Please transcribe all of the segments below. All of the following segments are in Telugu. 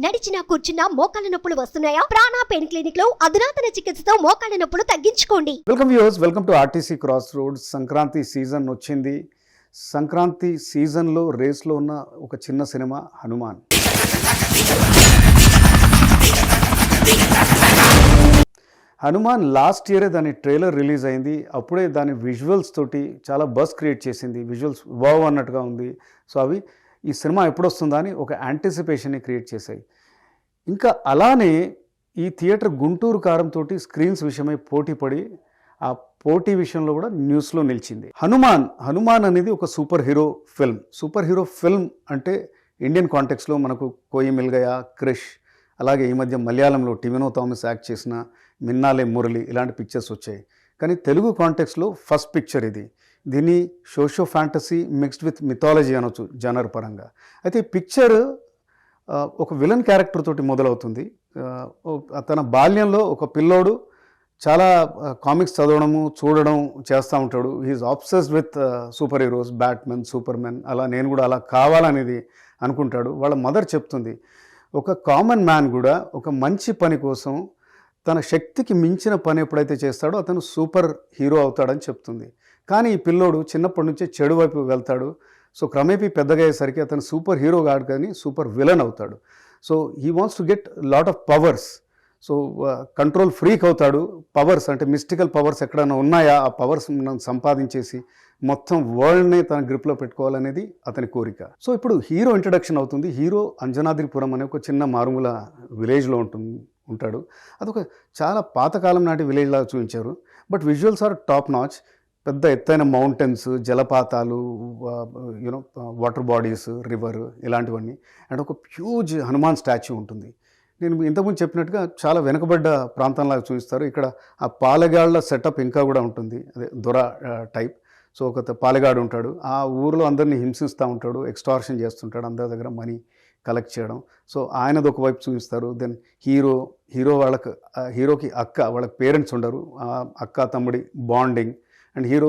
నడిచినా కూర్చున్నా మోకాళ్ళ నొప్పులు వస్తున్నాయా? ప్రాణ పెయిన్ క్లినిక్ లో అధునాతన చికిత్సతో మోకాళ్ళ నొప్పులు తగ్గించుకోండి. Welcome to RTC cross roads. Sankranti season వచ్చింది. సంక్రాంతి సీజన్లో రేస్లో ఉన్న ఒక చిన్న సినిమా హనుమాన్. హనుమాన్ లాస్ట్ ఇయరే దాని ట్రైలర్ రిలీజ్ అయింది. అప్పుడే దాని విజువల్స్ తోటి చాలా బస్ క్రియేట్ చేసింది. విజువల్స్ వావ్ అన్నట్టుగా ఉంది. సో అవి ఈ సినిమా ఎప్పుడు వస్తుందా అని ఒక యాంటిసిపేషన్ని క్రియేట్ చేశాయి. ఇంకా అలానే ఈ థియేటర్ గుంటూరు కారంతో స్క్రీన్స్ విషయమై పోటీ పడి ఆ పోటీ విషయంలో కూడా న్యూస్లో నిలిచింది. హనుమాన్ అనేది ఒక సూపర్ హీరో ఫిల్మ్ అంటే ఇండియన్ కాంటెక్స్లో మనకు కోయి మిల్ గయా, క్రిష్, అలాగే ఈ మధ్య మలయాళంలో టివినో థామస్ యాక్ట్ చేసిన మిన్నాలే మురళి ఇలాంటి పిక్చర్స్ వచ్చాయి. కానీ తెలుగు కాంటెక్స్లో ఫస్ట్ పిక్చర్ ఇది. దీన్ని socio fantasy mixed with mythology అనొచ్చు జనర్ పరంగా. అయితే ఈ పిక్చర్ ఒక విలన్ క్యారెక్టర్ తోటి మొదలవుతుంది. తన బాల్యంలో ఒక పిల్లోడు చాలా కామిక్స్ చదవడము చూడడం చేస్తూ ఉంటాడు. He is obsessed with superheroes, Batman, Superman. అలా నేను కూడా అలా కావాలనేది అనుకుంటాడు. వాళ్ళ మదర్ చెప్తుంది, ఒక కామన్ మ్యాన్ కూడా ఒక మంచి పని కోసం తన శక్తికి మించిన పని ఎప్పుడైతే చేస్తాడో అతను సూపర్ హీరో అవుతాడని చెప్తుంది. కానీ ఈ పిల్లోడు చిన్నప్పటి నుంచే చెడు వైపు వెళ్తాడు. సో క్రమేపీ పెద్దగా అయ్యేసరికి అతను సూపర్ హీరో కాదు కానీ సూపర్ విలన్ అవుతాడు. So he wants to get lot of powers. So control freak అవుతాడు. పవర్స్ అంటే మిస్టికల్ పవర్స్ ఎక్కడైనా ఉన్నాయా, ఆ పవర్స్ మనం సంపాదించేసి మొత్తం వరల్డ్ని తన గ్రిప్లో పెట్టుకోవాలనేది అతని కోరిక. సో ఇప్పుడు హీరో ఇంట్రడక్షన్ అవుతుంది. హీరో అంజనాద్రిపురం అనే ఒక చిన్న మారుమూల విలేజ్లో ఉంటాడు. అదొక చాలా పాతకాలం నాటి విలేజ్ లాగా చూపించారు. But visuals are top notch. పెద్ద ఎత్తైన మౌంటైన్స్, జలపాతాలు, వాటర్ బాడీస్, రివర్ ఇలాంటివన్నీ. అండ్ ఒక హ్యూజ్ హనుమాన్ స్టాచ్యూ ఉంటుంది. నేను ఇంతకుముందు చెప్పినట్టుగా చాలా వెనుకబడ్డ ప్రాంతంలాగా చూపిస్తారు. ఇక్కడ ఆ పాలెగాళ్ళ సెటప్ ఇంకా కూడా ఉంటుంది. అదే దొర టైప్. సో ఒక పాలెగాడు ఉంటాడు. ఆ ఊరిలో అందరినీ హింసిస్తూ ఉంటాడు, ఎక్స్టార్షన్ చేస్తుంటాడు, అందరి దగ్గర మనీ కలెక్ట్ చేయడం. సో ఆయనది ఒకవైపు చూపిస్తారు. దెన్ హీరోకి అక్క, వాళ్ళకి పేరెంట్స్ ఉండరు. అక్క తమ్ముడి బాండింగ్. అండ్ హీరో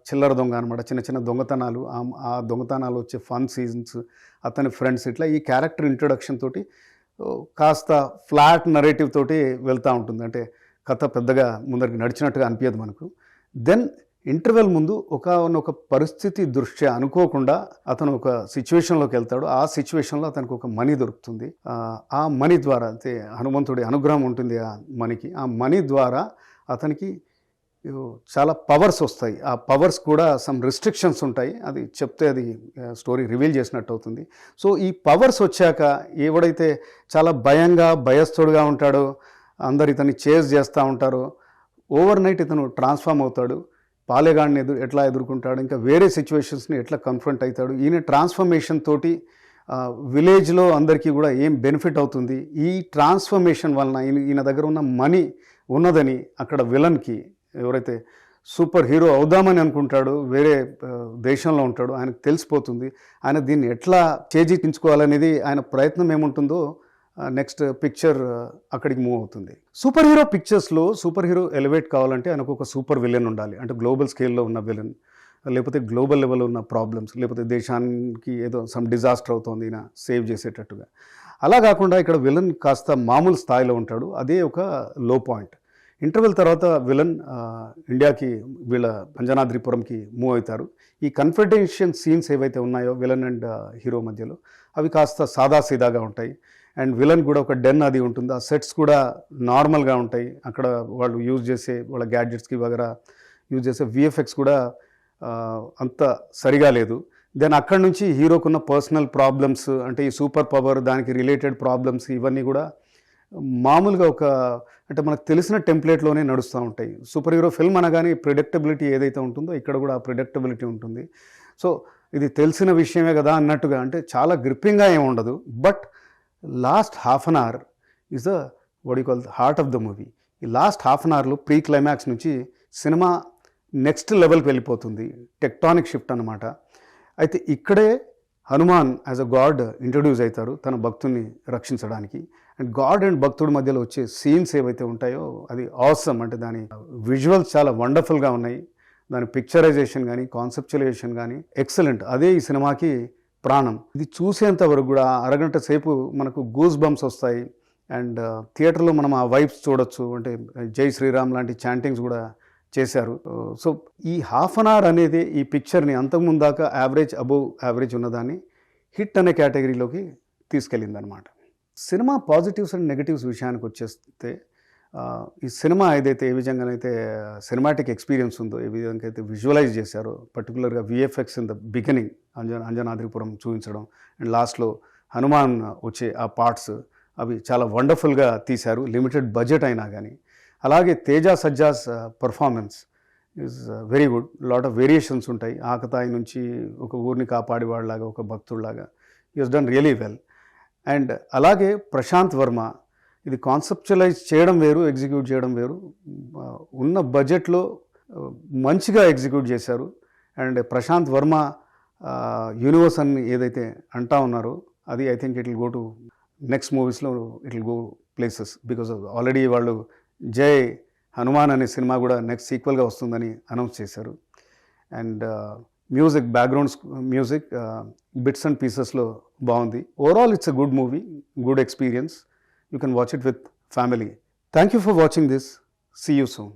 చిల్లర దొంగ అనమాట. చిన్న దొంగతనాలు, ఆ దొంగతనాలు వచ్చే ఫన్ సీజన్స్, అతని ఫ్రెండ్స్, ఇట్లా ఈ క్యారెక్టర్ ఇంట్రొడక్షన్ తోటి కాస్త ఫ్లాట్ నరేటివ్ తోటి వెళ్తూ ఉంటుంది. అంటే కథ పెద్దగా ముందరికి నడిచినట్టుగా అనిపించదు మనకు. దెన్ ఇంటర్వెల్ ముందు ఒక పరిస్థితి దృష్ట్యా అనుకోకుండా అతను ఒక సిచ్యువేషన్లోకి వెళ్తాడు. ఆ సిచ్యువేషన్లో అతనికి ఒక మనీ దొరుకుతుంది. ఆ మనీ ద్వారా, అంటే హనుమంతుడి అనుగ్రహం ఉంటుంది ఆ మనీకి. ఆ మనీ ద్వారా అతనికి చాలా పవర్స్ వస్తాయి. ఆ పవర్స్ కూడా సమ్ రిస్ట్రిక్షన్స్ ఉంటాయి. అది చెప్తే అది స్టోరీ రివీల్ చేసినట్టు అవుతుంది. సో ఈ పవర్స్ వచ్చాక ఎవడైతే చాలా భయస్థుడుగా ఉంటాడో, అందరు ఇతన్ని చేజ్ చేస్తూ ఉంటారో, ఓవర్ నైట్ ఇతను ట్రాన్స్ఫార్మ్ అవుతాడు. పాలెగాడిని ఎట్లా ఎదుర్కొంటాడు, ఇంకా వేరే సిచ్యువేషన్స్ని ఎట్లా కన్ఫ్రంట్ అవుతాడు. ఈయన ట్రాన్స్ఫర్మేషన్ తోటి విలేజ్లో అందరికీ కూడా ఏం బెనిఫిట్ అవుతుంది. ఈ ట్రాన్స్ఫర్మేషన్ వలన ఈయన దగ్గర ఉన్న మనీ ఉన్నదని అక్కడ విలన్కి, ఎవరైతే సూపర్ హీరో అవుదామని అనుకుంటాడో, వేరే దేశంలో ఉంటాడో, ఆయనకు తెలిసిపోతుంది. ఆయన దీన్ని ఎట్లా చేజిక్కించుకోవాలనేది ఆయన ప్రయత్నం ఏముంటుందో నెక్స్ట్ పిక్చర్ అక్కడికి మూవ్ అవుతుంది. సూపర్ హీరో పిక్చర్స్లో సూపర్ హీరో ఎలివేట్ కావాలంటే ఆయనకు ఒక సూపర్ విలన్ ఉండాలి. అంటే గ్లోబల్ స్కేల్లో ఉన్న విలన్, లేకపోతే గ్లోబల్ లెవెల్లో ఉన్న ప్రాబ్లమ్స్, లేకపోతే దేశానికి ఏదో సమ్ డిజాస్టర్ అవుతుంది ఈయన సేవ్ చేసేటట్టుగా. అలా కాకుండా ఇక్కడ విలన్ కాస్త మామూలు స్థాయిలో ఉంటాడు. అదే ఒక లో పాయింట్. ఇంటర్వెల్ తర్వాత విలన్ ఇండియాకి, వీళ్ళ అంజనాద్రిపురంకి మూవ్ అవుతారు. ఈ కన్ఫ్రంటేషన్ సీన్స్ ఏవైతే ఉన్నాయో విలన్ అండ్ హీరో మధ్యలో, అవి కాస్త సాదాసీదాగా ఉంటాయి. అండ్ విలన్ కూడా ఒక డెన్ అది ఉంటుంది. ఆ సెట్స్ కూడా నార్మల్గా ఉంటాయి. అక్కడ వాళ్ళు యూజ్ చేసే వాళ్ళ గ్యాడ్జెట్స్కి వగరా యూజ్ చేసే విఎఫ్ఎక్స్ కూడా అంత సరిగా లేదు. దెన్ అక్కడి నుంచి హీరోకున్న పర్సనల్ ప్రాబ్లమ్స్, అంటే ఈ సూపర్ పవర్, దానికి రిలేటెడ్ ప్రాబ్లమ్స్, ఇవన్నీ కూడా మామూలుగా అంటే మనకు తెలిసిన టెంప్లెట్లోనే నడుస్తూ ఉంటాయి. సూపర్ హీరో ఫిల్మ్ అనగానే ప్రిడిక్టబిలిటీ ఏదైతే ఉంటుందో ఇక్కడ కూడా ఆ ప్రిడిక్టబిలిటీ ఉంటుంది. సో ఇది తెలిసిన విషయమే కదా అన్నట్టుగా, అంటే చాలా గ్రిప్పింగ్గా ఏమి ఉండదు. But last half an hour is what you call heart of the movie. ఈ లాస్ట్ హాఫ్ అన్ అవర్లో ప్రీ క్లైమాక్స్ నుంచి సినిమా నెక్స్ట్ లెవెల్కి వెళ్ళిపోతుంది. టెక్టానిక్ షిఫ్ట్ అనమాట. అయితే ఇక్కడే Hanuman as a god introduce అవుతారు తన భక్తుల్ని రక్షించడానికి. అండ్ గాడ్ అండ్ భక్తుడి మధ్యలో వచ్చే సీన్స్ ఏవైతే ఉంటాయో అది ఆసమ్. అంటే దాని విజువల్స్ చాలా వండర్ఫుల్గా ఉన్నాయి. దాని పిక్చరైజేషన్ కానీ, కాన్సెప్చువలైజేషన్ కానీ ఎక్సలెంట్. అదే ఈ సినిమాకి ప్రాణం. ఇది చూసేంత వరకు కూడా అరగంట సేపు మనకు గూస్ బంప్స్ వస్తాయి. అండ్ థియేటర్లో మనం ఆ వైబ్స్ చూడొచ్చు. అంటే జై శ్రీరామ్ లాంటి చాంటింగ్స్ కూడా చేశారు. సో ఈ హాఫ్ అన్ అవర్ అనేది ఈ పిక్చర్ని అంతకుముందు దాకా యావరేజ్ అబోవ్ యావరేజ్ ఉన్నదాన్ని హిట్ అనే కేటగిరీలోకి తీసుకెళ్ళింది అనమాట. సినిమా పాజిటివ్స్ అండ్ నెగటివ్స్ విషయానికి వచ్చేస్తే ఈ సినిమా ఏదైతే ఏ విధంగానైతే సినిమాటిక్ ఎక్స్పీరియన్స్ ఉందో, ఏ విధంగా అయితే విజువలైజ్ చేశారో, పర్టికులర్గా విఎఫ్ఎక్స్ ఇన్ ద బిగినింగ్ అంజనాద్రిపురం చూపించడం అండ్ లాస్ట్లో హనుమాన్ వచ్చే ఆ పార్ట్స్ అవి చాలా వండర్ఫుల్గా తీశారు, లిమిటెడ్ బడ్జెట్ అయినా కానీ. అలాగే Teja Sajja's performance is very good. Lot of variations ఉంటాయి. ఆకతాయి నుంచి ఒక ఊరిని కాపాడేవాళ్ళలాగా, ఒక భక్తుడిలాగా he has done really well. And అలాగే ప్రశాంత్ వర్మ ఇది కాన్సెప్చువలైజ్ చేయడం వేరు, ఎగ్జిక్యూట్ చేయడం వేరు. ఉన్న బడ్జెట్లో మంచిగా ఎగ్జిక్యూట్ చేశారు. అండ్ ప్రశాంత్ వర్మ యూనివర్స్ అని ఏదైతే అంటా ఉన్నారో అది I think it will go to next మూవీస్లో it will go places. Because already వాళ్ళు జై హనుమాన్ అనే సినిమా కూడా నెక్స్ట్ సీక్వెల్గా వస్తుందని అనౌన్స్ చేశారు. And music, background music bits and పీసెస్లో బాగుంది. Overall it's a good movie, good experience. You can watch it with family. Thank you for watching this. See you soon.